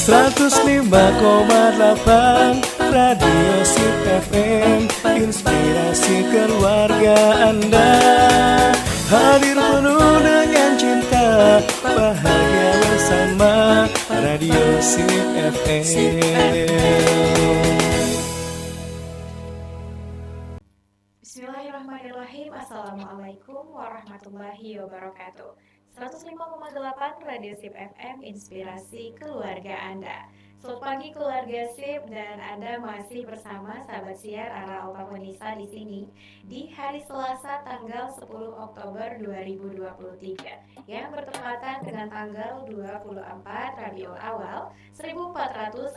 105,8 Radio Sip FM, inspirasi keluarga Anda. Hadir penuh dengan cinta, bahagia bersama Radio Sip FM. Bismillahirrahmanirrahim. Assalamualaikum warahmatullahi wabarakatuh. 105,8 Radio Sip FM, inspirasi keluarga Anda. Selamat pagi keluarga Sip, dan Anda masih bersama sahabat siar Ara Altafonisa di sini di hari Selasa tanggal 10 Oktober 2023 yang bertepatan dengan tanggal 24 Rabiul Awal 1445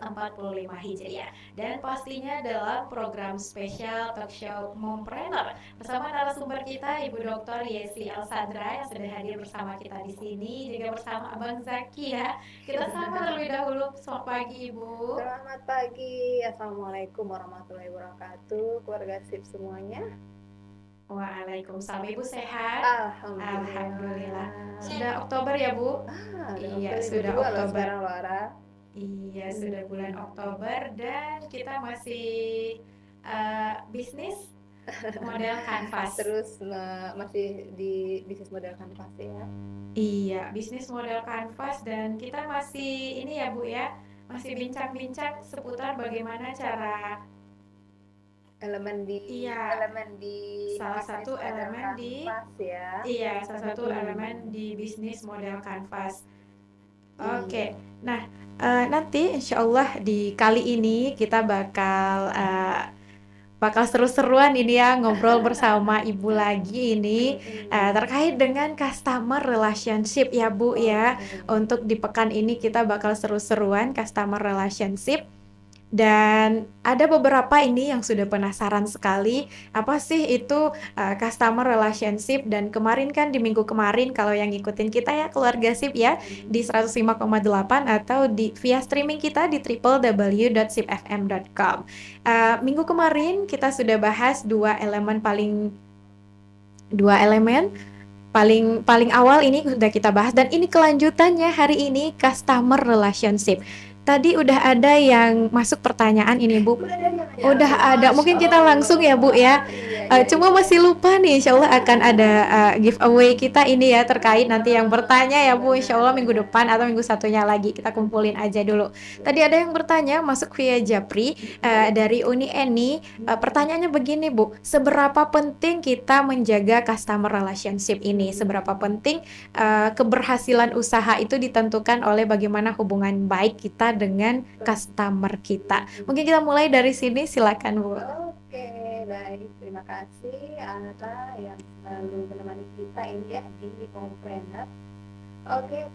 Hijriah, dan pastinya dalam program spesial talk show Mompreneur bersama narasumber kita Ibu Dr. Yesi Elsandra yang sudah hadir bersama kita di sini, juga bersama Abang Zaki ya. Kita sapa terlebih dahulu. Selamat pagi Ibu. Selamat pagi. Assalamualaikum warahmatullahi wabarakatuh. Keluarga Sip semuanya. Waalaikumsalam. Ibu sehat? Alhamdulillah. Sudah Oktober ya Bu? Iya, sudah Oktober. Sekarang Laura. Iya, sudah bulan Oktober dan kita masih bisnis model kanvas. Terus masih di bisnis model kanvas ya. Iya, bisnis model kanvas, dan kita masih ini ya Bu ya, masih bincang-bincang seputar bagaimana cara elemen di salah satu elemen di kanvas ya. Iya, salah satu elemen di bisnis model kanvas. Oke. Nah, nanti insya Allah di kali ini kita bakal seru-seruan ini ya, ngobrol bersama Ibu lagi ini terkait dengan customer relationship ya Bu ya. Untuk di pekan ini kita bakal seru-seruan customer relationship. Dan ada beberapa ini yang sudah penasaran sekali apa sih itu customer relationship. Dan kemarin kan di minggu kemarin, kalau yang ngikutin kita ya keluarga Sip ya, di 105,8 atau via streaming kita di www.sipfm.com. Minggu kemarin kita sudah bahas dua elemen paling awal ini sudah kita bahas, dan ini kelanjutannya hari ini customer relationship. Tadi udah ada yang masuk pertanyaan ini Bu. Udah ada. Mungkin kita langsung ya Bu ya. Cuma masih lupa nih, insya Allah akan ada giveaway kita ini ya, terkait nanti yang bertanya ya Bu, insya Allah minggu depan atau minggu satunya lagi kita kumpulin aja dulu. Tadi ada yang bertanya masuk via Japri dari Uni Eni. Pertanyaannya begini Bu, seberapa penting kita menjaga customer relationship ini? Seberapa penting keberhasilan usaha itu ditentukan oleh bagaimana hubungan baik kita dengan customer kita? Mungkin kita mulai dari sini, silakan Bu. Oke, baik. Terima kasih Anta yang selalu menemani kita ini ya di Mompreneur. Oke,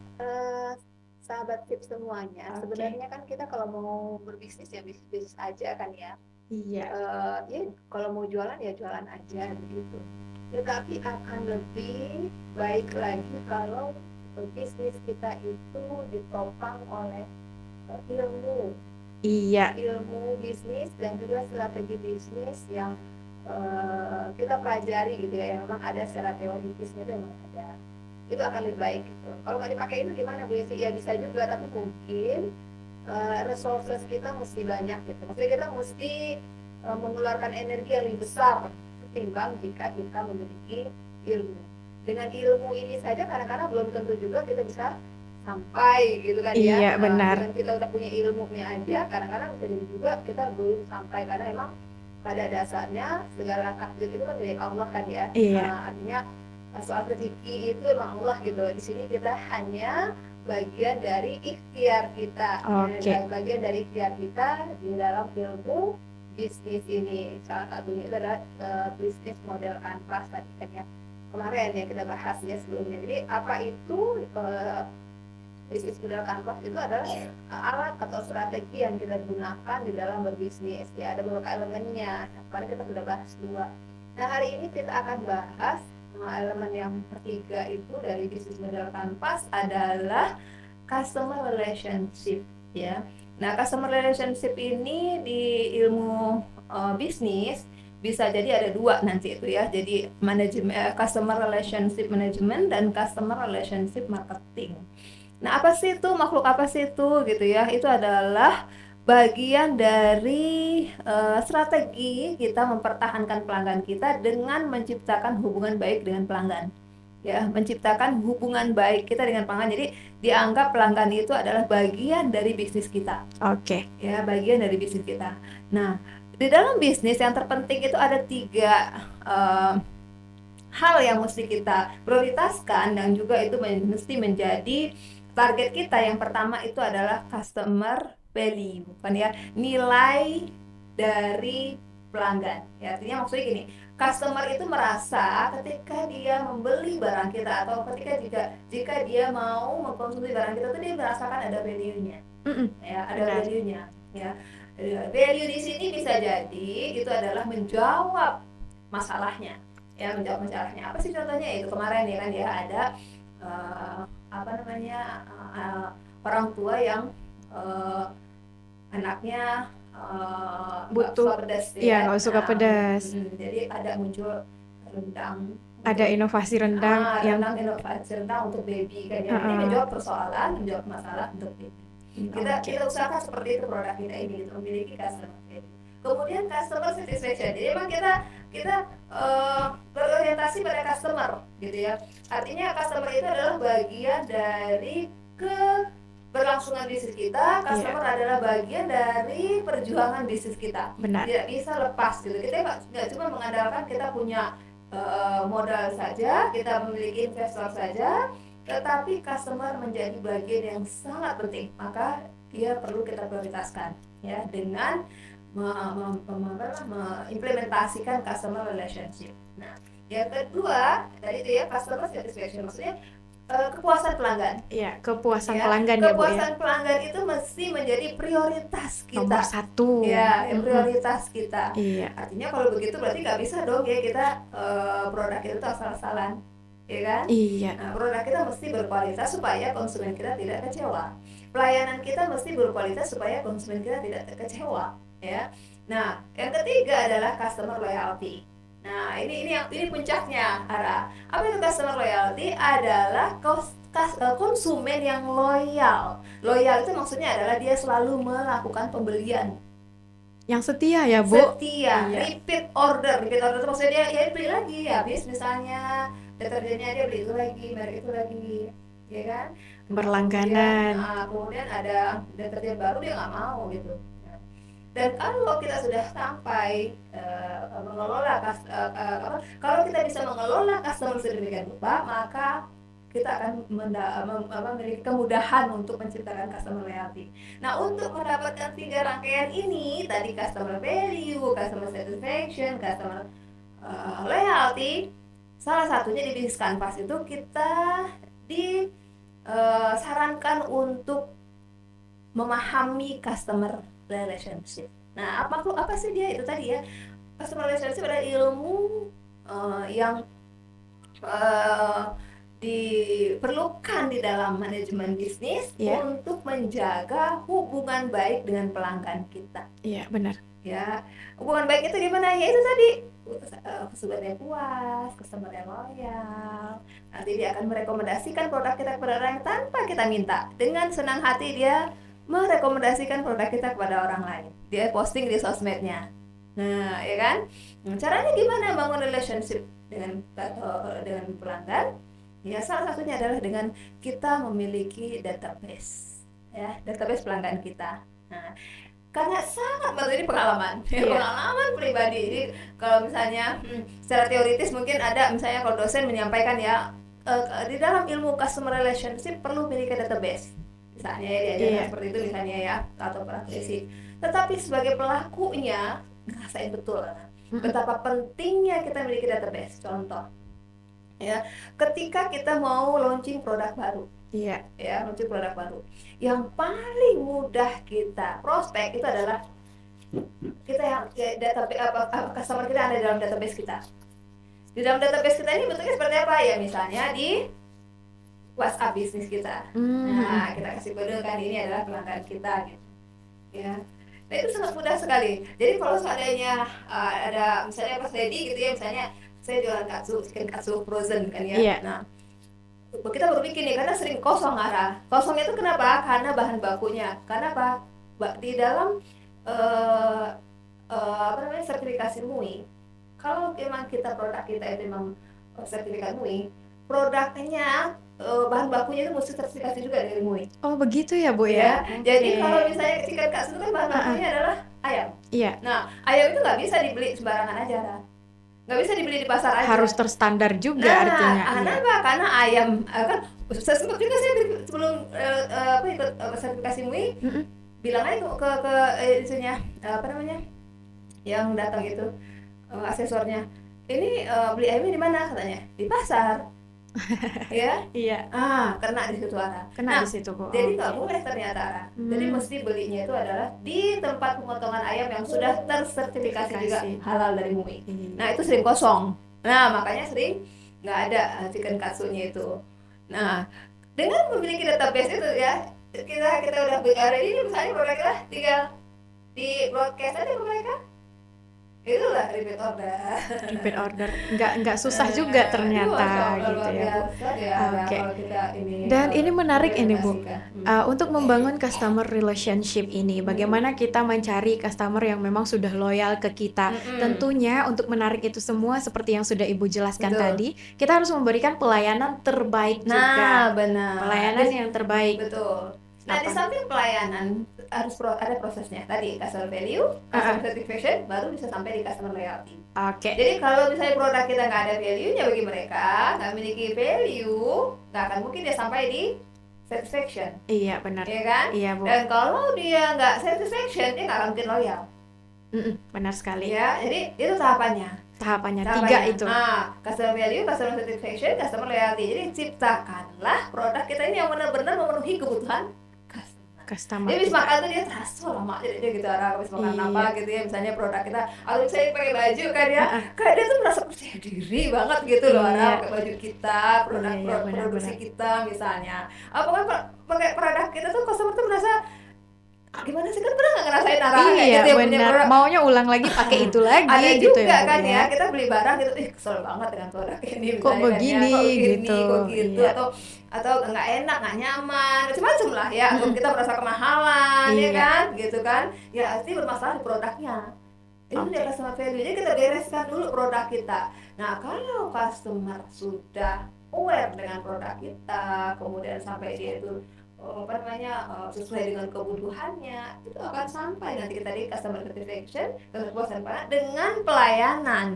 sahabat Sip semuanya. Sebenarnya kan kita kalau mau berbisnis ya bisnis aja kan ya. Iya. Ya kalau mau jualan ya jualan aja begitu. Tetapi akan lebih baik lagi kalau bisnis kita itu ditopang oleh ilmu. Iya. Ilmu bisnis dan juga strategi bisnis yang kita pelajari gitu ya, yang memang ada secara teoritisnya itu memang ada. Itu akan lebih baik gitu. Kalau nggak dipakai itu gimana Bu? Ya bisa juga, tapi mungkin resources kita mesti banyak gitu. Maksudnya kita mesti mengeluarkan energi yang lebih besar ketimbang jika kita memiliki ilmu. Dengan ilmu ini saja kadang-kadang belum tentu juga kita bisa sampai gitu kan ya. Iya, benar. Dengan kita udah punya ilmunya aja, kadang-kadang bisa jadi juga kita belum sampai, karena emang pada dasarnya segala takdir itu kan dari Allah kan ya. Iya. Artinya soal rezeki itu emang Allah gitu. Di sini kita hanya bagian dari ikhtiar kita. Oke. Bagian dari ikhtiar kita di dalam ilmu bisnis ini. Salah satunya itu adalah bisnis model kanvas tadi kan ya. Kemarin ya kita bahas ya sebelumnya. Jadi apa itu bisnis model kanvas? Itu adalah alat atau strategi yang kita gunakan di dalam berbisnis ya. Ada beberapa elemennya. Kemarin kita sudah bahas dua. Nah hari ini kita akan bahas elemen yang ketiga itu dari bisnis model kanvas adalah customer relationship ya. Nah customer relationship ini di ilmu bisnis bisa jadi ada dua nanti itu ya. Jadi customer relationship management dan customer relationship marketing. Nah, apa sih itu, makhluk apa sih itu gitu ya? Itu adalah bagian dari strategi kita mempertahankan pelanggan kita dengan menciptakan hubungan baik dengan pelanggan. Ya, menciptakan hubungan baik kita dengan pelanggan. Jadi dianggap pelanggan itu adalah bagian dari bisnis kita. Oke. Ya, bagian dari bisnis kita. Nah, di dalam bisnis yang terpenting itu ada 3 hal yang mesti kita prioritaskan dan juga itu mesti menjadi target kita. Yang pertama itu adalah customer value, kan ya, nilai dari pelanggan. Ya, artinya maksudnya gini, customer itu merasa ketika dia membeli barang kita atau jika dia mau mengkonsumsi barang kita tuh dia merasakan ada value-nya. Ya, ada Benar. value-nya, ya. Value di sini bisa jadi itu adalah menjawab masalahnya. Ya, menjawab masalahnya. Apa sih contohnya? Itu kemarin ya kan ya ada apa namanya orang tua yang anaknya nggak Butuh, suka pedas iya, ya. nggak suka Nah, pedas. jadi ada muncul rendang Ada inovasi rendang yang rendang inovasi rendang untuk baby kan ya. Ini Heeh. menjawab persoalan, menjawab masalah untuk baby. Kita Oke. kita usahakan seperti itu produk kita ini gitu, memiliki customer value. Kemudian customer satisfaction. Jadi memang kita berorientasi pada customer gitu ya. Artinya customer itu adalah bagian dari keberlangsungan bisnis kita. Customer adalah bagian dari perjuangan bisnis kita. Benar. Tidak bisa lepas gitu. Kita nggak cuma mengandalkan kita punya modal saja, kita memiliki investor saja, tetapi customer menjadi bagian yang sangat penting. Maka dia perlu kita prioritaskan ya dengan mengimplementasikan customer relationship. Nah, yang kedua tadi itu ya customer satisfaction, maksudnya kepuasan pelanggan. Iya, kepuasan Ya, pelanggan ya, Bu ya. kepuasan pelanggan itu mesti menjadi prioritas kita. Nomor 1. Ya, prioritas kita. Iya. Artinya kalau begitu berarti nggak bisa dong ya kita produk itu asal-asalan, ya kan? Iya. Nah, produk kita mesti berkualitas supaya konsumen kita tidak kecewa. Pelayanan kita mesti berkualitas supaya konsumen kita tidak kecewa, ya. Nah, yang ketiga adalah customer loyalty. Nah, ini puncaknya, Ara. Apa itu customer loyalty? Adalah konsumen yang loyal. Loyal itu maksudnya adalah dia selalu melakukan pembelian. Yang setia ya, Bu? Setia, Iya. repeat order itu maksudnya dia beli lagi, habis misalnya deterjennya dia beli itu lagi, merek itu lagi, ya kan? Berlangganan. Kemudian ada deterjen baru dia nggak mau gitu. Dan kalau kita sudah sampai mengelola kalau kita bisa mengelola customer sedemikian rupa, maka kita akan memiliki kemudahan untuk menciptakan customer loyalty. Nah, untuk mendapatkan 3 rangkaian ini, tadi customer value, customer satisfaction, customer loyalty, salah satunya di bisnis canvas itu kita disarankan untuk memahami customer relationship. Nah, apa sih dia itu tadi ya? Customer relationship adalah ilmu yang diperlukan di dalam manajemen bisnis untuk menjaga hubungan baik dengan pelanggan kita. Iya, benar. Ya, hubungan baik itu gimana? Ya itu tadi, customer yang puas, customer yang loyal. Nanti dia akan merekomendasikan produk kita kepada orang yang tanpa kita minta. Dengan senang hati dia merekomendasikan produk kita kepada orang lain. Dia posting di sosmednya. Nah, ya kan? Caranya gimana bangun relationship dengan pelanggan? Ya, salah satunya adalah dengan kita memiliki database, ya, database pelanggan kita. Nah, karena sangat ini pengalaman, pengalaman pribadi. Jadi kalau misalnya secara teoritis mungkin ada, misalnya kalau dosen menyampaikan ya di dalam ilmu customer relationship perlu memiliki database, misalnya ya diajarkan seperti itu misalnya ya, atau praktisi. Tetapi sebagai pelakunya ngerasain betul betapa pentingnya kita memiliki database. Contoh, ya, ketika kita mau launching produk baru, ya, launching produk baru, yang paling mudah kita prospek itu adalah kita yang database customer kita ada dalam database kita. Di dalam database kita ini bentuknya seperti apa ya? Misalnya di WhatsApp bisnis kita. Nah, kita kasih kode kan ini adalah pelanggan kita, gitu. Ya. Nah, itu sangat mudah sekali. Jadi kalau seandainya ada misalnya Mas Lady gitu ya, misalnya saya jualan chicken katsu frozen kan ya. Iya. Nah, kita berpikir nih, karena sering kosong arah. Kosongnya itu kenapa? Karena bahan bakunya. Karena apa? Di dalam apa namanya, sertifikasi MUI, kalau memang produk kita itu memang sertifikat MUI, produknya bahan bakunya itu mesti sertifikasi juga dari MUI. Oh begitu ya Bu Ya, ya. jadi Oke. kalau misalnya chicken katsu itu kan bahan bakunya adalah ayam. Iya, Nah, ayam itu nggak bisa dibeli sembarangan aja, Ra. Nggak bisa dibeli di pasar aja. harus terstandar juga Nah, artinya. Iya. kenapa? Karena ayam kan saya sempat juga saya sebelum apa ikut sertifikasi MUI, Mm-mm. bilang aja ke itunya, apa namanya, yang datang itu, asesornya, ini beli ayamnya di mana, katanya di pasar. Ya, Iya, kena di situ, Ara. kena Nah, di situ Bu. jadi Oke. nggak boleh ternyata, Ara. Jadi Hmm. mesti belinya itu adalah di tempat pemotongan ayam yang sudah tersertifikasi juga Sertifikasi. halal dari MUI. Iya. Nah, itu sering kosong. Nah, makanya sering nggak ada chicken katsunya itu. Nah, dengan memiliki database itu ya, kita udah hari ini misalnya produk kita tinggal di broadcast aja ke mereka. Itulah repeat order. Repeat order. Nggak susah juga ternyata gitu ya Bu. Oke. Dan ini menarik ini Bu. Untuk membangun customer relationship ini, bagaimana kita mencari customer yang memang sudah loyal ke kita. Tentunya untuk menarik itu semua seperti yang sudah Ibu jelaskan Betul. tadi, kita harus memberikan pelayanan terbaik Nah, juga. benar. Pelayanan yang terbaik. Betul. Nah, di Apa? samping pelayanan harus ada prosesnya. Tadi customer value, customer satisfaction, baru bisa sampai di customer loyalty. Oke. Jadi kalau misalnya produk kita nggak ada value-nya bagi mereka, nggak memiliki value, nggak akan mungkin dia sampai di satisfaction, Iya benar. ya kan? Iya Bu. Dan kalau dia nggak satisfaction, dia nggak akan mungkin loyal. Benar sekali. Ya, jadi itu tahapannya. Tahapannya 3 itu. Customer value, customer satisfaction, customer loyalty. Jadi ciptakanlah produk kita ini yang benar-benar memenuhi kebutuhan Customer. dia habis makan tuh dia terasa lama jadi dia gitu, orang habis makan Iya. apa gitu ya, misalnya produk kita, kalau saya pakai baju kan ya, kayak dia tuh merasa percaya diri banget gitu loh, Iya. orang pakai baju kita, produk Iya, benar, produksi benar. kita misalnya, apa kan pakai produk kita tuh customer tuh merasa gimana sih, kan pernah nggak ngerasain kayak Iya gitu ya, punya benar. produk. Maunya ulang lagi pakai itu lagi Ada gitu juga Bu, kan ya, kita beli barang gitu, kesel banget dengan produk ini Kok misalnya kan ya, begini, gitu. kok gitu, Iya. atau nggak enak, nggak nyaman, macam-macam lah ya, atau kita merasa kemahalan, ya Iya. kan, gitu kan, ya pasti bermasalah di produknya. Itu Oke. dia customer value, jadi kita bereskan dulu produk kita. Nah, kalau customer sudah aware dengan produk kita, kemudian sampai dia itu apa namanya, sesuai dengan kebutuhannya, itu akan sampai nanti kita di customer satisfaction, kepuasan pelanggan dengan pelayanan.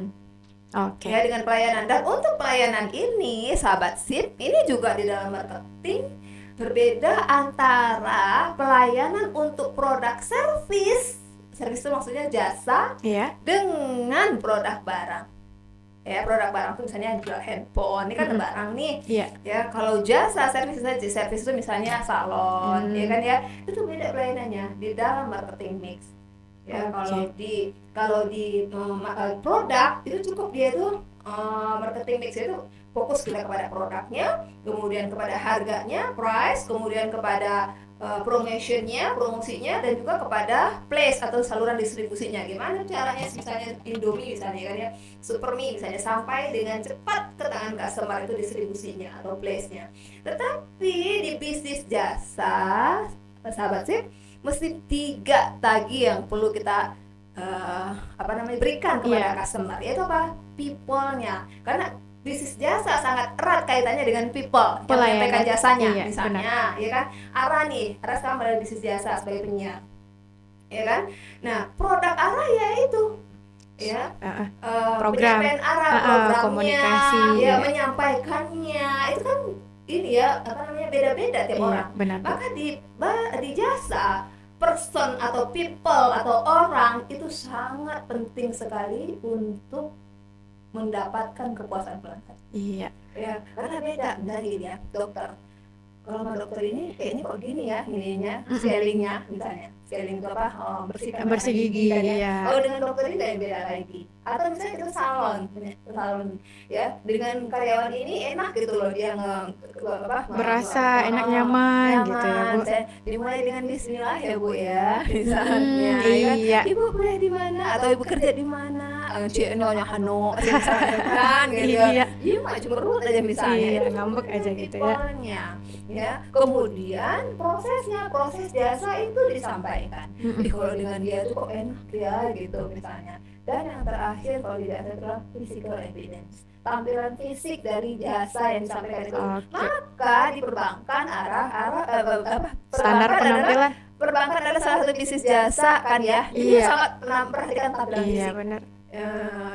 Oke. Ya, dengan pelayanan. Dan untuk pelayanan ini, sahabat SIP, ini juga di dalam marketing berbeda antara pelayanan untuk produk service itu maksudnya jasa, Iya. dengan produk barang. Ya, produk barang itu misalnya jual handphone, ini kan barang nih. Iya. Ya, kalau jasa service itu misalnya salon, ya kan ya, itu beda pelayanannya di dalam marketing mix. Ya, Oke. kalau di produk itu cukup dia tuh marketing mix itu fokus kita kepada produknya, kemudian kepada harganya, price, kemudian kepada promosinya, dan juga kepada place atau saluran distribusinya. Gimana caranya misalnya Indomie misalnya kan ya, Supermie misalnya, sampai dengan cepat ke tangan customer itu distribusinya atau place-nya. Tetapi di bisnis jasa, sahabat sih, mesti 3 tagi yang perlu kita berikan kepada customer, yaitu apa? People-nya. Karena bisnis jasa sangat erat kaitannya dengan people yang menyampaikan jasanya, misalnya, ya kan? Ara sekarang berada di bisnis jasa sebagai penyiar, ya kan? Nah, produk Ara ya itu, ya, program, penyampaian Ara, programnya, komunikasi, ya, menyampaikannya, itu kan ini ya, beda-beda tiap orang. Benar. Maka di jasa, person atau people atau orang itu sangat penting sekali untuk mendapatkan kepuasan pelanggan. Iya. Ya, karena beda dari ya dokter. Kalau sama dokter ini kayaknya kok gini ya, ininya, sellingnya misalnya. Selling itu apa? Bersih gigi kan ya. ya. Kalau dengan dokter ini beda lagi. Atau misalnya kita salon, ya, dengan karyawan ini enak gitu loh, dia berasa enak, nyaman gitu ya Bu. Dimulai dengan bismillah ya Bu ya, misalnya. Iya. Ibu kuliah di mana atau ibu kerja di mana? nyonya Hano misalnya kan gitu Iya. dia mah cemberut aja misalnya Iya, itu ngambek aja gitu ya. tipenya ya. Kemudian proses jasa itu disampaikan. Kalau dengan dia tuh kok enak ya gitu misalnya. Dan yang terakhir kalau di jasa adalah physical evidence, tampilan fisik dari jasa yang disampaikan itu. Oke. Maka di perbankan Standar penampilan. perbankan adalah salah satu bisnis jasa kan ya. Jadi Iya. sangat memperhatikan tampilan Iya, fisik. benar.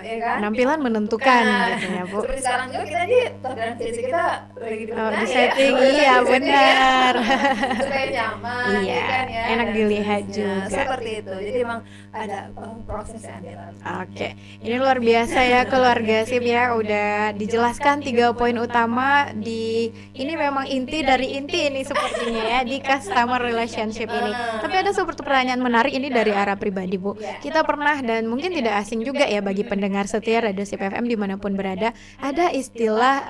Ya kan? Penampilan menentukan gitu ya, Bu. Seperti sekarang juga kita di tampilan fisik kita lagi Oh, di ya. setting, iya Di setting benar. ya. Supaya nyaman, Iya, ya kan ya. enak Dan dilihat seterusnya. juga. Seperti itu. Jadi memang ada proses yang dilalui. Oke, ini luar biasa ya keluarga SIP ya, udah dijelaskan 3 poin utama di ini memang inti dari inti ini sepertinya ya di customer relationship ini. Tapi ada seperti pertanyaan menarik ini dari arah pribadi, Bu. Kita pernah dan mungkin tidak asing juga ya bagi pendengar setia Radio SIP FM dimanapun berada, ada istilah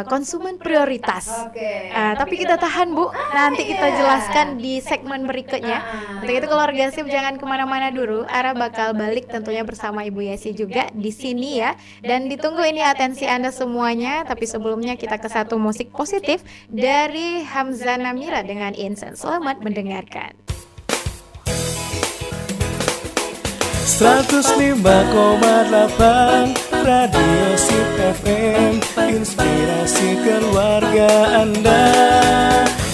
konsumen prioritas. Oke. Tapi kita tahan, Bu, nanti kita jelaskan di segmen berikutnya. Untuk itu keluarga SIP jangan kemana-mana dulu. Ara bakal balik tentunya bersama Ibu Yesi juga di sini ya. Dan ditunggu ini atensi Anda semuanya. Tapi sebelumnya kita ke satu musik positif dari Hamzana Mira dengan Insan. Selamat mendengarkan. 105,8 Radio SIP FM, inspirasi keluarga Anda.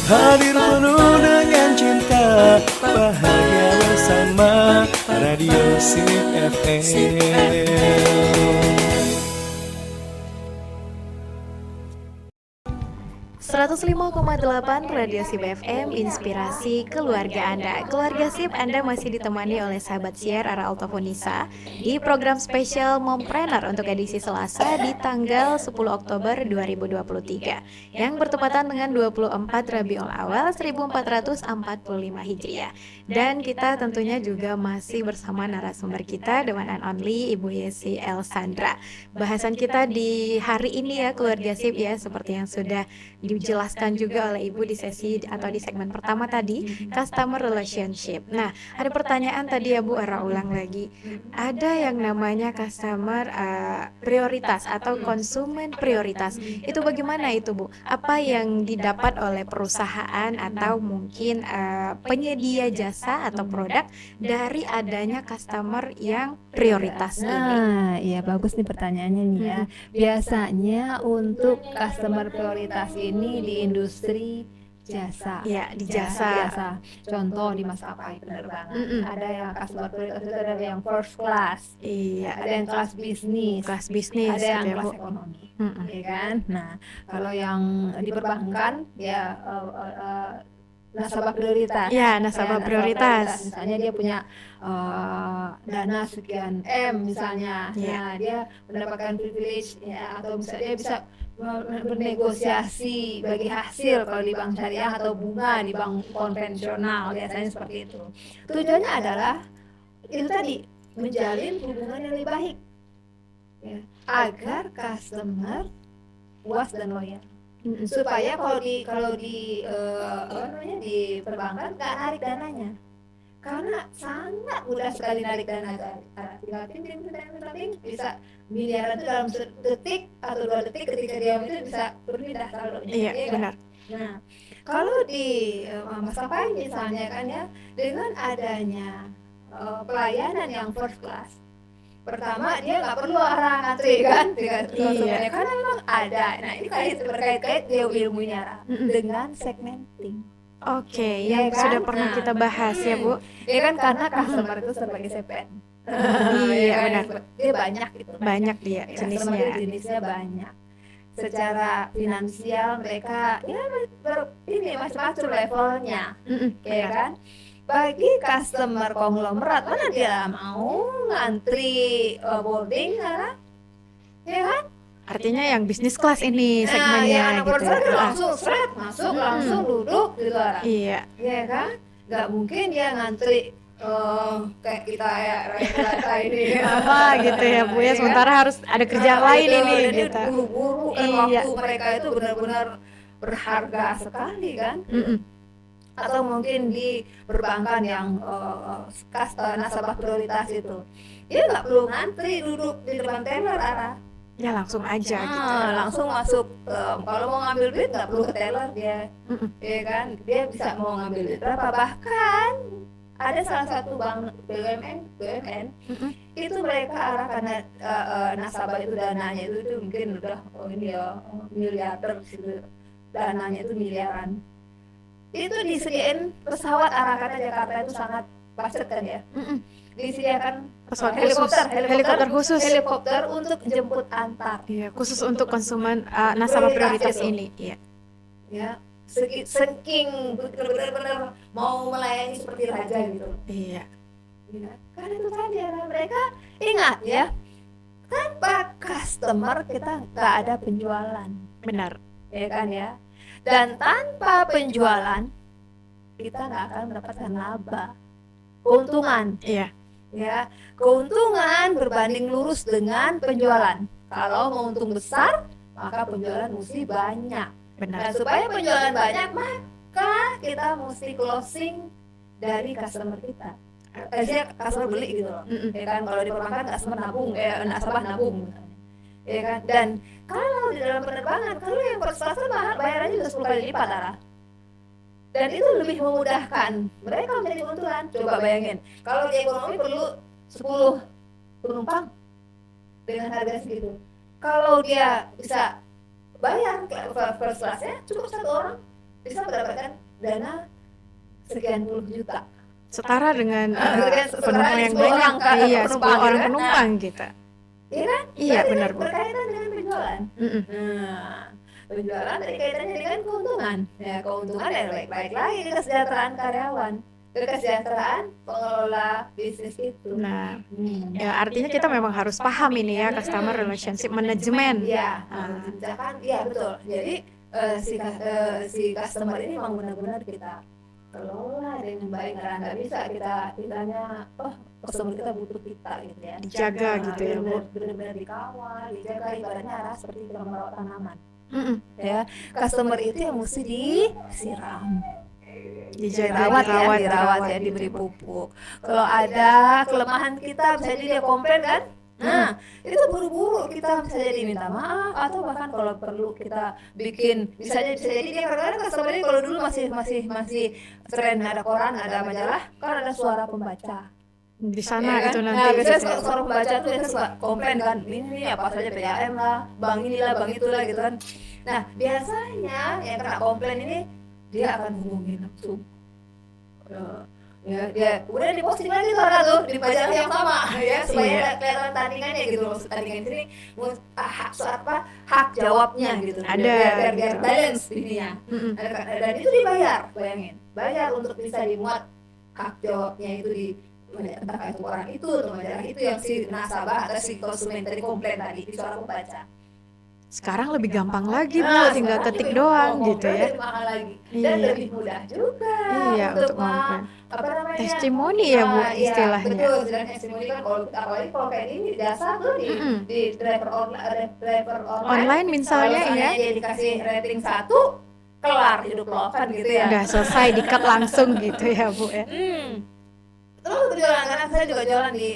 Hadir penuh dengan cinta, bahagia bersama Radio SIP FM. 105,8 Radio SIP FM, inspirasi keluarga Anda. Keluarga SIP, Anda masih ditemani oleh sahabat siar Ara Altafonisa di program spesial Mompreneur untuk edisi Selasa di tanggal 10 Oktober 2023 yang bertepatan dengan 24 Rabiul Awal 1445 Hijriah. Dan kita tentunya juga masih bersama narasumber kita, the one and only Ibu Yesi Elsandra. Bahasan kita di hari ini ya keluarga SIP ya, seperti yang sudah dijelaskan juga oleh Ibu di sesi atau di segmen pertama tadi, customer relationship. Nah, ada pertanyaan tadi ya Bu, Ara ulang lagi. Ada yang namanya customer prioritas atau konsumen prioritas. Itu bagaimana itu Bu? Apa yang didapat oleh perusahaan atau mungkin penyedia jasa atau produk dari adanya customer yang prioritas ini? Nah, iya bagus nih pertanyaannya nih ya. Biasanya untuk customer prioritas ini di industri jasa. Ya, di jasa. Contoh di maskapai penerbangan. Ada yang customer prioritas itu ada yang first class. Iya, Ada yang kelas bisnis. kelas bisnis Ada yang gitu ya, Bu. kelas ekonomi. Ya kan? Nah, kalau yang di perbankan ya nasabah prioritas. Ya, nasabah prioritas. Misalnya dia punya dana sekian M misalnya. Ya. Nah, dia mendapatkan privilege ya, atau misalnya dia bisa bernegosiasi bagi hasil kalau di bank syariah atau bunga di bank konvensional, biasanya seperti itu. Tujuannya adalah itu tadi, menjalin hubungan yang lebih baik ya, agar customer puas dan loyal, supaya kalau di di perbankan nggak narik dananya, karena sangat mudah sekali narik dana. Tinggal ting bisa miliaran itu dalam detik atau 2 detik ketika dia itu bisa berpindah saldonya. Iya, kan? benar. Nah, kalau di maskapai misalnya kan ya, dengan adanya pelayanan yang first class, pertama dia nggak perlu orang ngantri kan, Iya. karena memang ada. Nah, ini berkait-kait ilmunya dengan segmenting. Oke, Ya yang kan? sudah pernah Nah, kita bahas ya Bu. Ya kan, karena customer itu sebagai CPN. Iya, kan? benar. Dia banyak gitu. Banyak dia Customer jenisnya. itu jenisnya banyak. Secara finansial mereka ya ini macam-macam levelnya, ya Benar. kan? Bagi customer konglomerat mana dia mau ngantri boarding kan? Ya kan? Artinya yang bisnis kelas ini Nah, segmennya yang anak gitu. perusahaan ya. langsung seret masuk, langsung duduk di luar. Iya. Ya kan? Nggak mungkin dia ngantri kayak kita ya rakyat ini Apa gitu ya Bu ya, sementara harus ada kerjaan lain ini gitu. Buru-buru kan, Iya. waktu mereka itu benar-benar berharga sekali kan. atau mungkin di perbankan yang nasabah prioritas itu, dia nggak perlu ngantri duduk di depan teller Ya langsung aja gitu. langsung masuk. Kalau mau ngambil duit nggak perlu ke teller dia, ya kan, dia bisa mau ngambil duit berapa. Bahkan ada salah satu bank BUMN itu mereka arahkan nasabah itu dananya itu mungkin udah miliarder gitu, dananya itu miliaran, itu disediain pesawat arahkan Jakarta itu sangat macet kan ya, disediakan Pesawat helikopter khusus. helikopter untuk jemput antar. Iya, khusus untuk konsumen nasabah prioritas ini. Iya. Ya, saking benar-benar mau melayani seperti raja gitu. Iya. Ya, karena itu tadi mereka ingat ya, tanpa customer kita nggak ada penjualan, Benar. ya kan ya. Dan tanpa penjualan kita nggak akan mendapatkan laba, keuntungan. Iya. Ya, keuntungan berbanding lurus dengan penjualan. Kalau mau untung besar, maka penjualan mesti banyak. Benar. Nah, supaya penjualan banyak, maka kita mesti closing dari customer kita. Customer beli gitu loh. Ya kan, kalau di perbankan customer nabung, nasabah nabung. Ya kan? Dan kalau di dalam penerbangan, kalau yang first class bayarannya juga 10 kali lipat, dan itu lebih memudahkan mereka menjadi keuntungan. Coba bayangin, kalau di ekonomi perlu 10 penumpang dengan harga segitu, kalau dia bisa bayar first class-nya cukup satu orang bisa mendapatkan dana sekian puluh juta, Setara dengan setara penumpang yang 10 banyak. orang Iya, 10 penumpang, orang gitu kan? penumpang gitu. Iya kan? Iya, Berarti benar, Bu. berkaitan dengan penjualan. Nah, penjualan dari kaitannya dengan keuntungan. Ya, keuntungan yang baik-baik lagi ke kesejahteraan karyawan, ke kesejahteraan pengelola bisnis itu. Nah, ya artinya kita memang harus paham ini ya, customer relationship management. Iya, misalkan, iya betul. Jadi si customer ini memang benar-benar kita kelola dengan baik, karena nggak bisa kita istilahnya, customer kita butuh kita gitu ya. Dijaga gitu ya, Bu. Benar-benar dikawal, dijaga, ibaratnya seperti kita merawat tanaman. Ya, customer itu yang mesti disiram, dirawat ya, diberi pupuk. Kalau ada kelemahan kita, bisa jadi dia komplain kan, nah itu buru-buru kita bisa jadi minta maaf, atau bahkan kalau perlu kita bikin, bisa jadi dia, karena customer ini kalau dulu masih tren ada koran, ada majalah, kan ada suara pembaca Di sana ya kan? itu nanti Nah, biasanya gitu ya. suara pembaca tuh biasanya suka komplain kan, ini apa saja PAM lah, bank inilah, bank itulah gitu kan. Nah, biasanya yang kena komplain ini dia akan hubungi langsung. Ya, dia udah diposting lagi tuh di majalah yang sama ya, supaya kelihatan tandingannya gitu loh. Tandingan ini hak jawabnya gitu. Ada biar gitu. balance ininya. Dan itu dibayar, bayangin. Bayar untuk bisa dimuat hak jawabnya itu di entah itu orang itu atau majalah itu yang si nasabah atau si konsumen tadi komplain tadi di suara pembaca. Sekarang lebih gampang lagi, Bu, tinggal ketik doang gitu ya. Lebih mahal lagi. Dan Iya. lebih mudah juga Iya, untuk apa namanya, testimoni ya, Bu, iya, istilahnya. betul, istilahnya testimoni kan, kalau apalagi kalau kayak ini jasa tuh di driver Online misalnya kalau ya. dia dikasih rating 1, kelar hidup lo kan gitu ya. Udah selesai di-cut langsung gitu ya, Bu ya. Terus berjualan, karena saya juga jualan di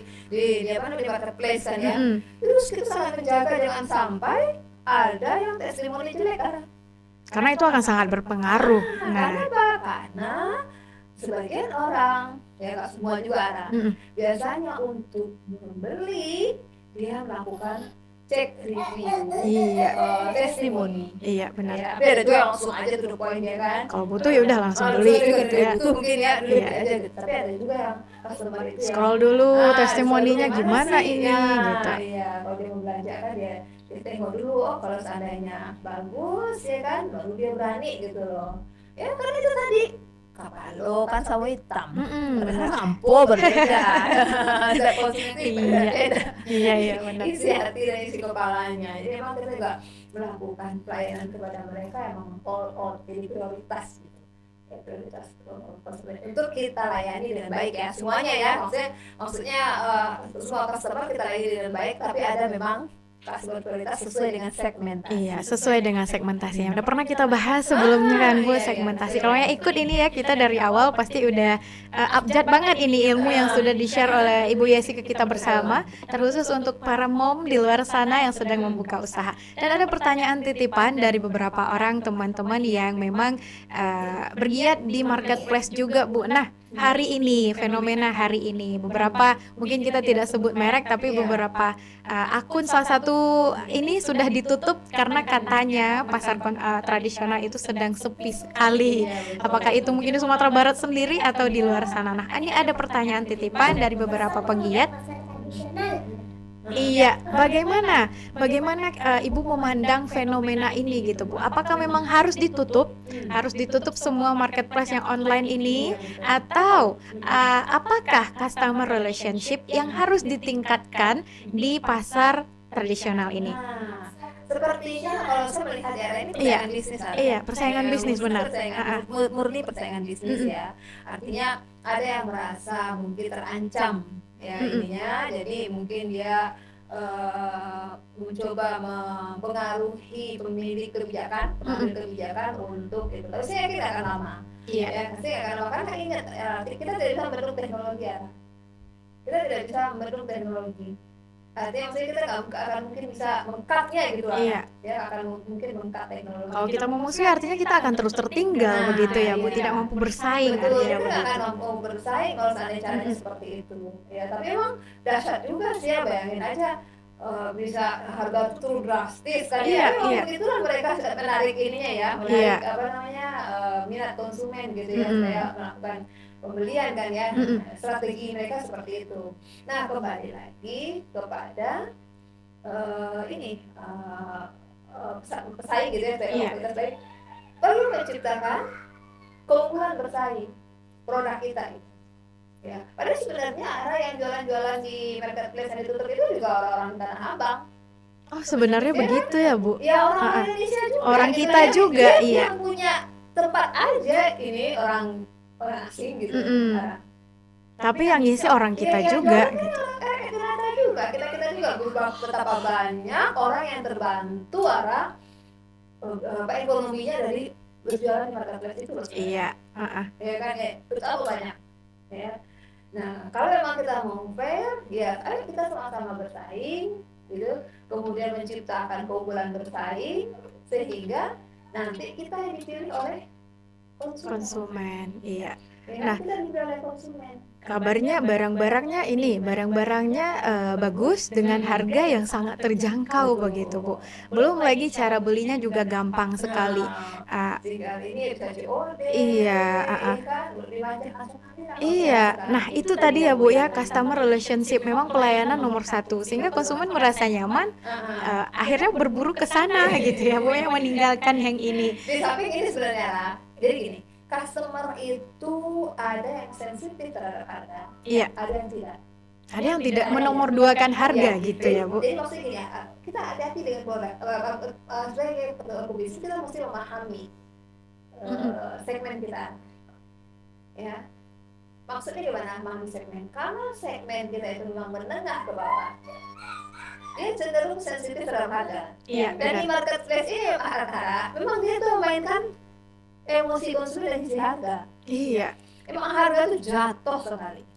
apa namanya, di marketplace kan ya. Terus kita sangat menjaga jangan sampai ada yang testimoni jelek, Karena itu akan sangat berpengaruh. karena Nah, apa? Karena sebagian orang, ya nggak semua juga, biasanya untuk membeli dia melakukan cek review, Iya. testimoni. iya benar. Ya, tapi ada juga yang langsung aja to the point ya kan. Kalau butuh ya udah langsung beli gitu ya. Butuh mungkin ya, dulu Iya. aja gitu. Tapi ada juga yang customer itu Scroll dulu testimoninya gimana ini ya, gitu. Iya, kalau dia mau belanja kan dia tengok dulu, kalau seandainya bagus ya kan, baru dia berani gitu loh. Ya karena itu tadi kapal lo kan sawo hitam, karena sampo berbeda, ada positif berbeda. Iya benar. Isi hati dan isi kepalanya. Jadi memang kita juga melakukan pelayanan kepada mereka emang all jadi prioritas gitu. Ya, prioritas konsumen untuk kita layani dengan baik ya, semuanya ya. Maksudnya semua customer kita layani dengan baik, tapi ada memang kasih prioritas sesuai dengan segmentasi. Iya, sesuai dengan segmentasinya. Udah pernah kita bahas sebelumnya kan Bu, Iya. segmentasi. Kalau yang ikut ini ya, kita dari awal pasti udah abjad banget ini ilmu yang sudah di-share oleh Ibu Yesi ke kita bersama, terkhusus untuk para mom di luar sana yang sedang membuka usaha. Dan ada pertanyaan titipan dari beberapa orang teman-teman yang memang bergiat di marketplace juga Bu. Nah, hari ini, fenomena hari ini, beberapa mungkin kita tidak sebut merek, tapi beberapa akun salah satu ini sudah ditutup karena katanya pasar tradisional itu sedang sepi sekali. Apakah itu mungkin di Sumatera Barat sendiri atau di luar sana? Nah, ini ada pertanyaan titipan dari beberapa penggiat. Iya, bagaimana Ibu memandang fenomena ini gitu Bu? Apakah memang harus ditutup semua marketplace yang online ini, atau apakah customer relationship yang harus ditingkatkan di pasar tradisional ini? Nah, sepertinya kalau saya melihat ya ini persaingan bisnis ada. Iya, persaingan bisnis, benar. Murni persaingan bisnis ya. Artinya ada yang merasa mungkin terancam ya ininya, jadi mungkin dia mencoba mempengaruhi pemilik kebijakan untuk itu. Tapi saya yakin akan lama. Iya. Ya, pasti akan lama karena ingat kita tidak bisa membendung teknologi ya. Kita tidak bisa membendung teknologi. Artinya maksudnya kita nggak akan mungkin bisa mengkatnya gitu lah. Iya. Ya akan mungkin mengkat teknologi. Kalau kita memusuhi artinya kita akan terus tertinggal begitu ya Bu, iya. tidak mampu bersaing Betul, artinya kita nggak akan begitu. mampu bersaing kalau seandainya caranya seperti itu. Ya, tapi emang dahsyat juga sih ya, bayangin aja bisa harga turun drastis kan Iya, ya. iya. Itulah mereka menarik ininya ya, Iya. menarik apa namanya minat konsumen gitu ya, saya melakukan pembelian kan ya. Strategi mereka seperti itu. Nah, kembali lagi kepada ini pesaing gitu ya, Iya. bersaing perlu menciptakan keunggulan bersaing produk kita gitu. Ya, padahal sebenarnya ada yang jualan-jualan di marketplace yang ditutup itu juga orang-orang Tanah Abang. Oh, sebenarnya begitu ya Bu? Ya orang Indonesia juga. Orang gitu kita ya. juga, Dia iya. yang punya tempat aja ini orang asing gitu. Nah, Tapi yang ngisi orang kita yang juga jualan gitu. kita juga, kita juga betapa banyak orang yang terbantu ekonominya dari berjualan di marketplace itu loh. Iya. Ya kan ya, betapa banyak. Ya. Nah, kalau memang kita mau fair, ya ayo kita sama-sama bersaing, gitu. Kemudian menciptakan keunggulan bersaing sehingga nanti kita yang dipilih oleh Konsumen, iya. Ya, Nah, kita dipilih oleh konsumen. Kabarnya barang-barangnya bagus dengan harga yang sangat terjangkau begitu Bu. Belum lagi cara belinya juga gampang sekali. Tinggal ini bisa COD. Iya, kan, dimajang Iya, nah itu tadi ya Bu ya, customer relationship memang pelayanan nomor satu, sehingga konsumen merasa nyaman, akhirnya berburu ke sana gitu ya Bu, yang meninggalkan yang ini. Di samping ini sebenarnya lah, jadi gini, customer itu ada yang sensitif terhadap harga, Iya. ada yang tidak. Ada yang tidak menomorduakan harga gitu ya Bu. Jadi maksudnya gini ya, kita hati-hati dengan produk. Sebagai pebisnis kita mesti memahami segmen kita. Ya, maksudnya gimana memahami segmen? Kalau segmen kita itu memang menengah ke bawah, dia cenderung sensitif terhadap harga. Iya, Dan di marketplace ini harga, memang dia tuh memainkan emosi konsumen dan sisi harga. Iya. Emang harga itu jatuh sekali.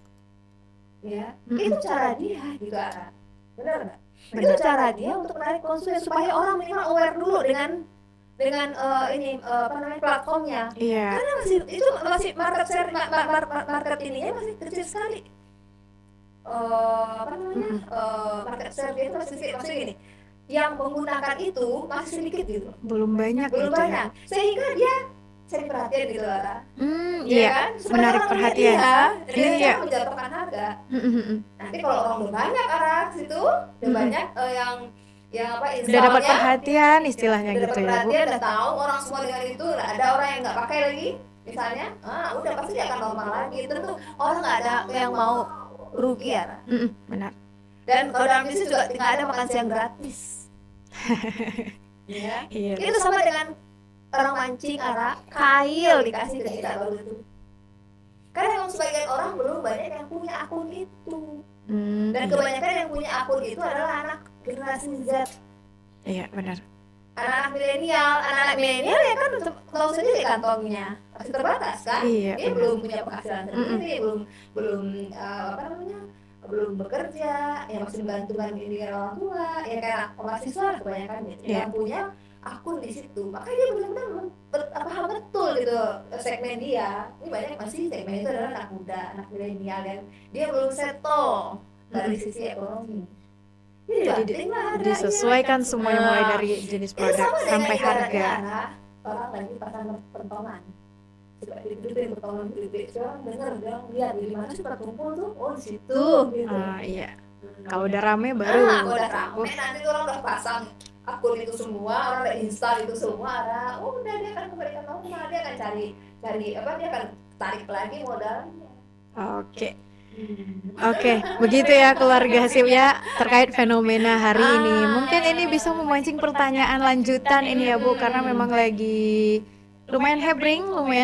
Ya, itu cara dia gitu Ara. Benar nggak? Itu cara dia untuk menarik konsumen supaya orang minimal aware dulu dengan platformnya. Iya. Karena masih market ininya masih kecil sekali. Market share dia itu masih gini. Yang menggunakan itu masih sedikit gitu. Belum banyak Belum gitu banyak. ya. Sehingga dia cari perhatian gitu Ara. Iya, Kan? Supaya menarik orang perhatian. lihat dia, Iya. menjatuhkan harga. Nanti kalau orang udah banyak arah situ, udah banyak yang Udah dapat perhatian istilahnya udah gitu dapat ya Bu. perhatian, udah tahu orang semua dengan itu, ada orang yang nggak pakai lagi, misalnya, udah pasti dia akan normal lagi. Tentu orang nggak ada yang mau rugi ya. Benar. Dan kalau dalam bisnis juga nggak ada makan siang gratis. Ya. Iya. Itu sama dengan orang mancing arah kail dikasih ke kita baru itu. Karena memang sebagian orang belum banyak yang punya akun itu. Dan kebanyakan yang punya akun itu adalah anak generasi Z, Iya, benar. anak-anak milenial ya kan tahu sendiri kantongnya masih terbatas kan. Iya, Dia benar. belum punya penghasilan sendiri, belum apa namanya, belum bekerja, ya masih bantu orang tua, ya kayak anak mahasiswa lah kebanyakan gitu, Iya. yang punya akun di situ. Makanya dia benar-benar paham betul gitu segmen dia. Ini banyak masih segmen itu adalah anak muda, anak milenial, dan dia belum settle dari sisi ekonomi. Jadi disesuaikan semuanya mulai dari jenis Ini produk sama dengan sampai harga. ibaratnya orang lagi pasang pertontonan, suka gede-gede pertontonan gede, sekarang dengar bilang lihat di mana sih terkumpul tuh, oh di situ gitu. Iya. Kalau udah rame baru. Kalau udah rame nanti orang udah pasang akun itu semua, orang udah install itu semua, udah dia akan kembalikan normal, dia akan cari apa, dia akan tarik lagi modalnya. Oke, begitu ya keluarga Sip ya terkait fenomena hari ini. Mungkin ini bisa memancing pertanyaan lanjutan ini ya Bu, karena memang lagi lumayan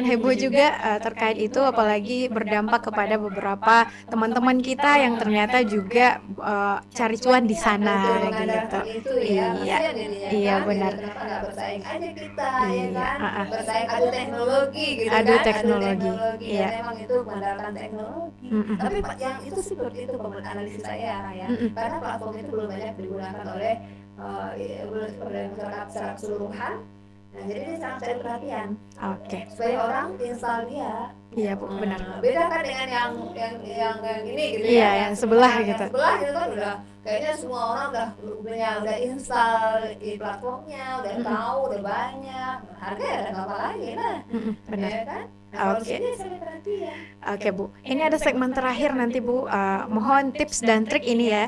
heboh juga terkait itu, apalagi berdampak kepada beberapa teman-teman kita yang ternyata juga cari cuan di sana gitu. Iya, benar. Kenapa nggak bersaing aja kita, ya Iya, kan? Bersaing adu teknologi gitu Adu kan? teknologi, iya. Dan memang itu mengandalkan teknologi. Tapi yang itu seperti itu analisis saya ya. Karena platform itu belum banyak digunakan oleh masyarakat secara keseluruhan. Nah, jadi dia sangat cari perhatian. Supaya orang install dia. Iya Bu, benar. Beda kan dengan yang ini gitu Iya, ya. yang sebelah gitu. Yang sebelah gitu kan udah kayaknya semua orang udah install di platformnya, udah tahu, udah banyak. Harga ya udah apa lagi lah. Benar. Ya kan? Nah, kalau sini cari perhatian. Oke Bu, ini ada segmen terakhir nanti Bu. Mohon tips dan trik ini ya.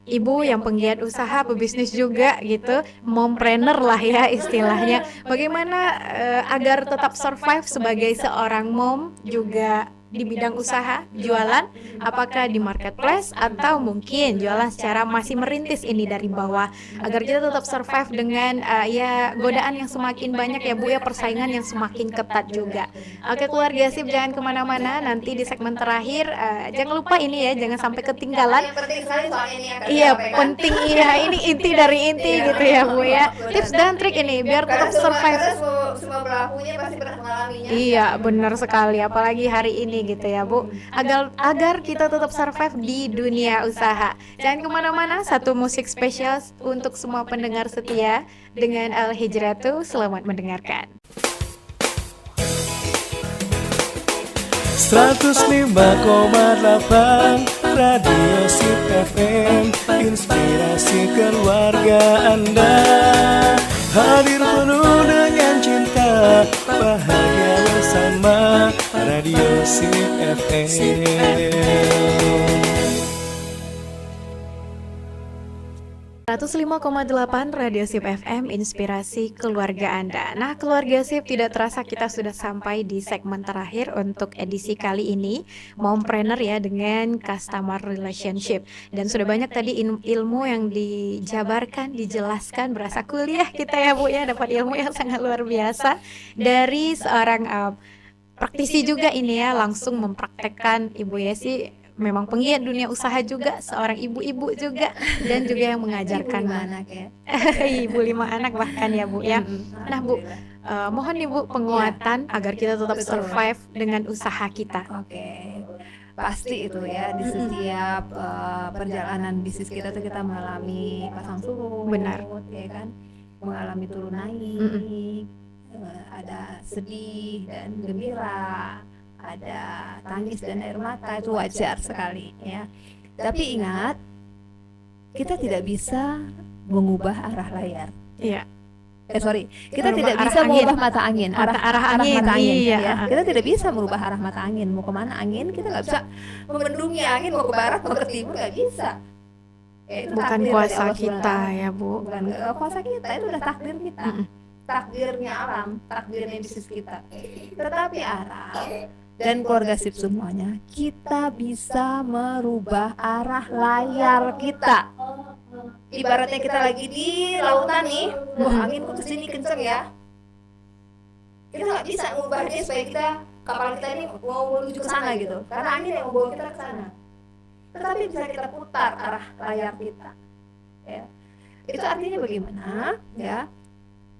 Ibu yang penggiat usaha, pebisnis juga gitu, mompreneur lah ya istilahnya. Bagaimana agar tetap survive sebagai seorang mom juga di bidang usaha, jualan, apakah di marketplace atau mungkin jualan secara masih merintis ini dari bawah, agar kita tetap survive dengan ya godaan yang semakin banyak ya Bu ya, persaingan yang semakin ketat juga. Oke keluarga Sip, jangan kemana-mana, nanti di segmen terakhir jangan lupa ini ya, jangan sampai ketinggalan. Yang penting sekali soal ini akan Iya penting, iya ini inti dari inti gitu ya Bu ya, tips dan trik ini biar tetap survive. Karena semua pelakunya pasti pernah mengalaminya. Iya benar sekali, apalagi hari ini gitu ya Bu, agar kita tetap survive di dunia usaha. Jangan kemana-mana, satu musik spesial untuk semua pendengar setia dengan Al Hijratu. Selamat mendengarkan. 105,8 Radio Sip FM, inspirasi keluarga Anda. Hadir penuh dengan cinta, bahagia bersama Radio Sip FM. 105,8 Radio Sip FM, inspirasi keluarga Anda. Nah keluarga Sip, tidak terasa kita sudah sampai di segmen terakhir untuk edisi kali ini, mompreneur ya, dengan customer relationship. Dan sudah banyak tadi ilmu yang dijabarkan, dijelaskan, berasa kuliah kita ya Bu ya, dapat ilmu yang sangat luar biasa dari seorang praktisi juga ini ya, langsung mempraktekkan. Ibu Yesi memang penggiat dunia usaha juga, seorang ibu-ibu juga, dan juga yang mengajarkan Ibu 5 anak ya. Ibu 5 anak bahkan ya Bu ya. Nah Bu, mohon Ibu penguatan agar kita tetap survive dengan usaha kita. Oke. Pasti itu ya, di setiap perjalanan bisnis kita tuh kita mengalami pasang surut, Benar. ya kan, mengalami turun naik, ada sedih dan gembira, ada tangis dan air mata, itu wajar sekali ya. Tapi ingat, kita tidak bisa mengubah arah layar. Iya. Kita Merubah tidak arah bisa angin. mengubah mata angin, Arah angin, mata angin. iya. Ya. Kita tidak bisa merubah arah mata angin. Mau kemana angin? Kita nggak bisa membendungi angin. Mau ke barat, mau ke timur, nggak bisa. Itu Bukan takdir kuasa dari Allah kita SWT. ya Bu. Bukan kuasa kita, itu udah takdir kita. Takdirnya alam, takdirnya bisnis kita. Tetapi arah dan keluarga Sip semuanya, kita bisa merubah arah layar kita. Ibaratnya kita lagi di lautan nih, wah angin kok kesini kenceng ya. Kita nggak bisa mengubah dia supaya kapal kita ini mau menuju ke sana gitu, karena angin yang membawa kita ke sana. tetapi bisa kita putar arah layar kita. Ya. Itu artinya bagaimana? Ya,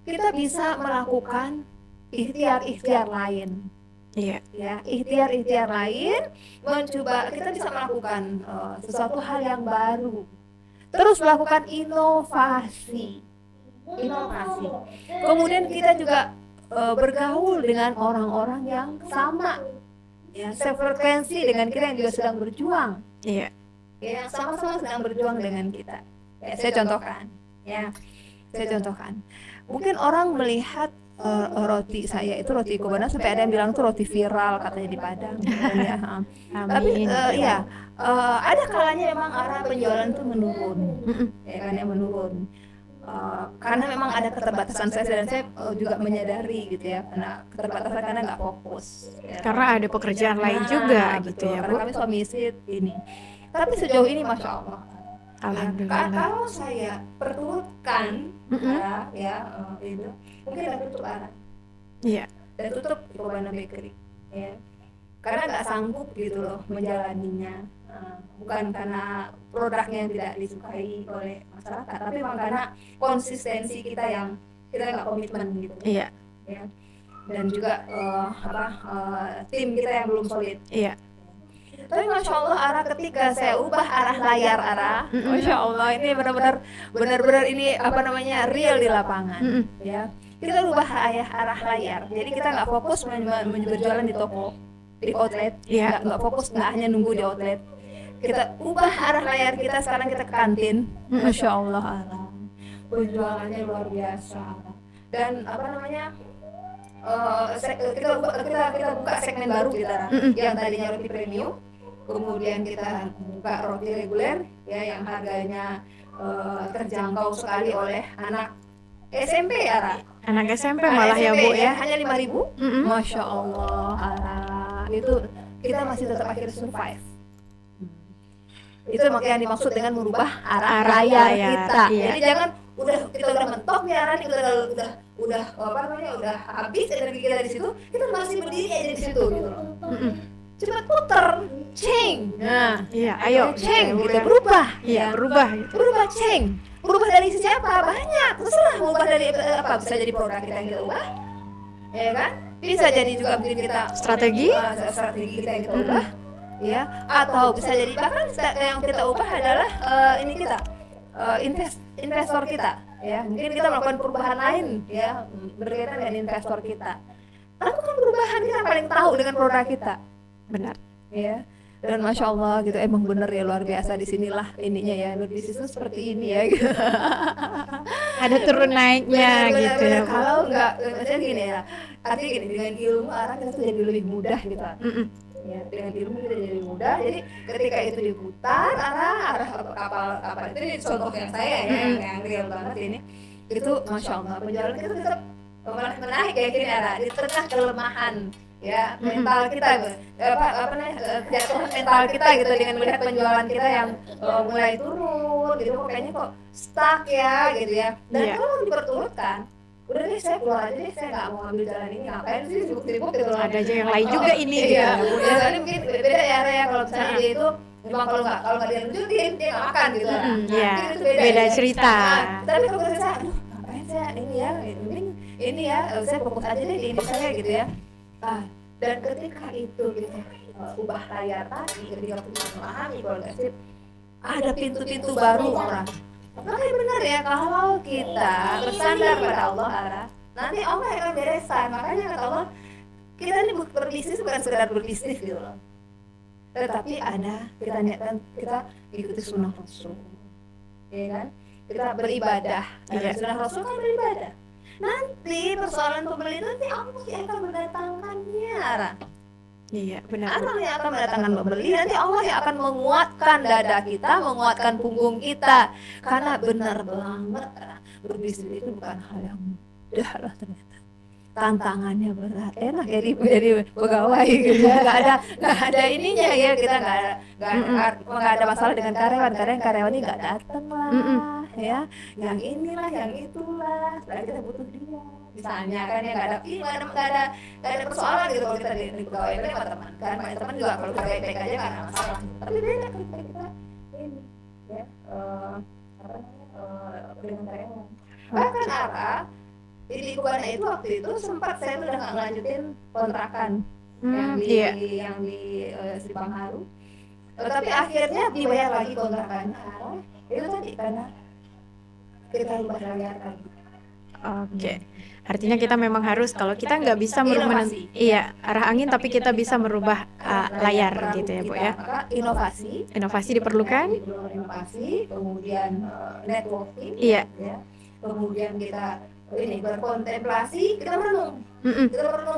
kita bisa melakukan ikhtiar-ikhtiar lain. Iya. Ya, ikhtiar-ikhtiar lain, mencoba kita bisa melakukan sesuatu hal yang baru, terus melakukan inovasi. Kemudian kita juga bergaul dengan orang-orang yang sama, ya, sefrekuensi dengan kita yang juga sedang berjuang, Iya. ya, sama-sama sedang berjuang dengan kita. Ya, saya contohkan. Mungkin orang melihat roti saya itu roti Kobana, sampai ada yang bilang tuh roti viral katanya di Padang. Ya. Tapi ya ada kalanya memang arah penjualan itu menurun, ya kan, yang menurun. Karena memang ada keterbatasan saya, dan saya juga menyadari gitu ya, karena keterbatasan karena nggak fokus. Ya. Karena ada pekerjaan lain juga gitu ya, karena Bu. kami suami istri ini. Tapi sejauh ini masya Allah. Alhamdulillah. Kalau saya perturutkan itu mungkin ada tutup arah. Iya. Dan tutup Kobana Bakery, ya. Karena nggak sanggup gitu loh menjalaninya. Bukan karena produknya yang tidak disukai oleh masyarakat, tapi memang karena konsistensi kita yang kita nggak komitmen gitu. Iya. Ya. Dan juga tim kita yang belum solid. Iya. Tapi masya Allah arah ketika saya ubah arah layar masya Allah ini benar-benar ini real di lapangan. Ya, kita ubah arah layar, jadi kita nggak fokus berjualan di toko, di outlet, nggak fokus, nggak hanya nunggu di outlet. Kita ubah arah layar kita, sekarang kita ke kantin. Masya Allah arah penjualannya luar biasa. Dan kita buka segmen baru kita, yang tadinya roti premium, kemudian kita buka roti reguler, ya, yang harganya terjangkau sekali oleh anak SMP ya, Ra? Anak SMP malah SMP, ya Bu ya, hanya 5.000. Masya Allah, itu kita masih tetap akhirnya survive. Itu makanya yang dimaksud dengan merubah arah layar kita. Iya. Jadi jangan kita udah mentok nih arah, udah habis energi kita di situ, kita masih berdiri aja di situ gitu loh. Cepat puter, change. Nah, iya, ayo change, gitu, berubah. Iya, berubah. Berubah, change. Berubah dari siapa? Banyak. Terserah mau ubah dari apa? Bisa jadi produk kita yang kita ubah, ya kan? Bisa jadi juga mungkin kita strategi kita yang kita ubah, ya. Atau bisa jadi bahkan yang kita ubah adalah ini kita investor kita, ya. Mungkin kita melakukan perubahan lain, ya, berkaitan dengan investor kita. Lakukan perubahan, kita paling tahu dengan produk kita. Benar, ya. Dan masya Allah gitu, emang bener ya, luar biasa. Disinilah ininya ya, berbisnis itu seperti ini ya gitu. Ada turun naiknya gitu ya Bu. Kalau enggak, maksudnya gini ya, artinya gini, dengan ilmu arah kita tuh jadi lebih mudah gitu. Ya, dengan ilmu kita jadi lebih mudah. Jadi ketika itu diputar arah kapal itu, ini contoh yang saya ya, yang real banget ini, itu masya Allah penjualan kita tetap menaik ya, gini arah di tengah kelemahan, ya, mental kita, kejatuhan mental kita gitu, dengan melihat penjualan kita yang mulai turun gitu, kayaknya kok stuck ya gitu ya. Dan kalau diperturutkan, udah deh saya keluar aja deh, saya nggak mau ambil jalan ini, ngapain sih sibuk-sibuk gitu loh. Ada aja yang lain juga ini iya, gitu. Ya tadi mungkin beda ya Raya, kalau misalnya dia itu memang kalau nggak dia lanjutin, dia nggak makan gitu lah. Iya, beda cerita. Tapi kalau saya, aduh ngapain saya ini ya, mungkin ini ya, saya fokus aja deh di ini saya gitu ya. Dan ketika itu kita ubah layar tadi, ketika kita memahami keluarga sip, ada pintu-pintu baru orang. Makanya benar ya, kalau kita bersandar pada Allah, nanti Allah yang akan beresan. Makanya kata Allah, kita ini berbisnis bukan sekedar berbisnis gitu loh, tetapi ada kita niatkan kita ikuti sunnah Rasul, ya kan? Kita beribadah, sunnah Rasul kan beribadah. Nanti persoalan pembeli nanti Allah yang akan mendatangkannya. Iya, benar. Allah yang akan mendatangkan pembeli, nanti Allah yang akan menguatkan dada kita, menguatkan punggung kita. Karena benar banget, berbisnis itu bukan hal yang mudah lah ternyata. Tantangannya berat, enak jadi pegawai gitu ya, nggak ada ininya ya, kita nggak ada masalah dengan karyawan ini nggak datang lah, ya, yang inilah yang itulah, setelah kita butuh dia misalnya kan ya nggak ada persoalan gitu kalau kita di pegawai sama teman kan, teman juga kalau kita baik-baik aja nggak ada masalah. Tapi beda ketika kita ini ya apa namanya dengan karyawan. Bahkan arah di lingkungan itu waktu itu sempat saya udah nggak ngelanjutin kontrakan yang di Simpang Haru. Tapi akhirnya dibayar lagi kontrakannya itu tadi karena kita rubah layar. Oke. Artinya kita memang harus, kalau kita nggak bisa merubah arah angin, tapi kita bisa merubah layar gitu ya Bu ya. Maka Inovasi diperlukan. Inovasi, kemudian networking, Iya. ya. Kemudian kita ini berkontemplasi, kita merenung,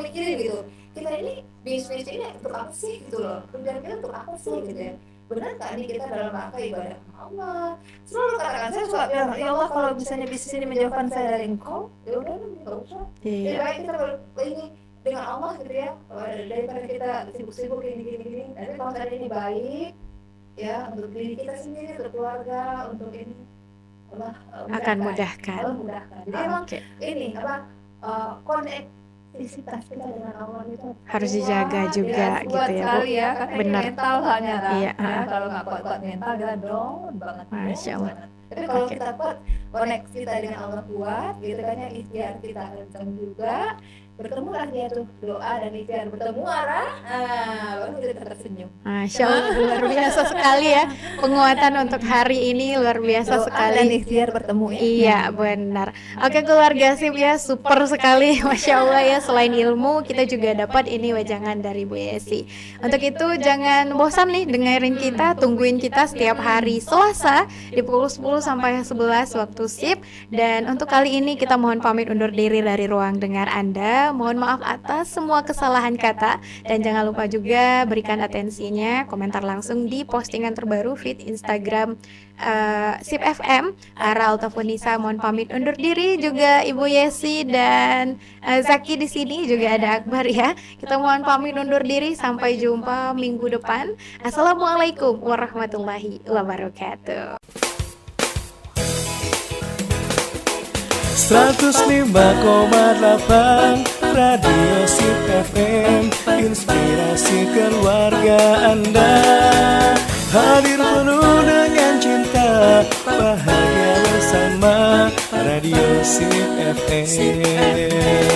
mikirin gitu. Kita ini bisnis ini untuk apa sih gitu loh? Kerjaan kita untuk apa sih gitu ya? Benar nggak nih kita dalam rangka ibadah Allah? Selalu katakan, saya suka bilang, ya Allah kalau misalnya bisnis ini menjauhkan saya dari Engkau, ya udah nggak usah. Jadi baik kita ini dengan Allah gitu ya, daripada kita sibuk-sibuk gini. Tapi kalau misalnya ini baik, ya untuk diri kita sendiri, untuk keluarga, untuk ini Allah akan mudahkan. Jadi emang ini konektivitas kita dengan Allah itu harus dijaga juga gitu ya Bu. Ya, benar. Mental hanya Iya. kalau nggak kuat mental kita down banget. Masya Allah. Tapi kalau kita kuat, koneksi kita dengan Allah kuat, gitu kan ya, ikhtiar kita kencang juga, bertemulah dia tuh doa dan ikhtiar bertemu arah, baru kita tersenyum. Masya Allah, luar biasa sekali ya penguatan untuk hari ini, luar biasa Doa sekali. dan ikhtiar bertemu ya. Iya benar. Oke keluarga SIP ya, super sekali, Masya Allah ya. Selain ilmu, kita juga dapat ini wejangan dari Bu Yesi. Untuk itu jangan bosan nih dengerin kita, tungguin kita setiap hari Selasa di pukul 10 sampai 11 waktu SIP. Dan untuk kali ini kita mohon pamit undur diri dari ruang dengar Anda. Mohon maaf atas semua kesalahan kata, dan jangan lupa juga berikan atensinya, komentar langsung di postingan terbaru feed Instagram SIP FM. Ara Altafonisa mohon pamit undur diri, juga Ibu Yesi dan Zaki di sini, juga ada Akbar ya. Kita mohon pamit undur diri, sampai jumpa minggu depan. Assalamualaikum warahmatullahi wabarakatuh. 105,8 Radio SIP FM, inspirasi keluarga Anda. Hadir penuh dengan cinta, bahagia bersama Radio SIP FM.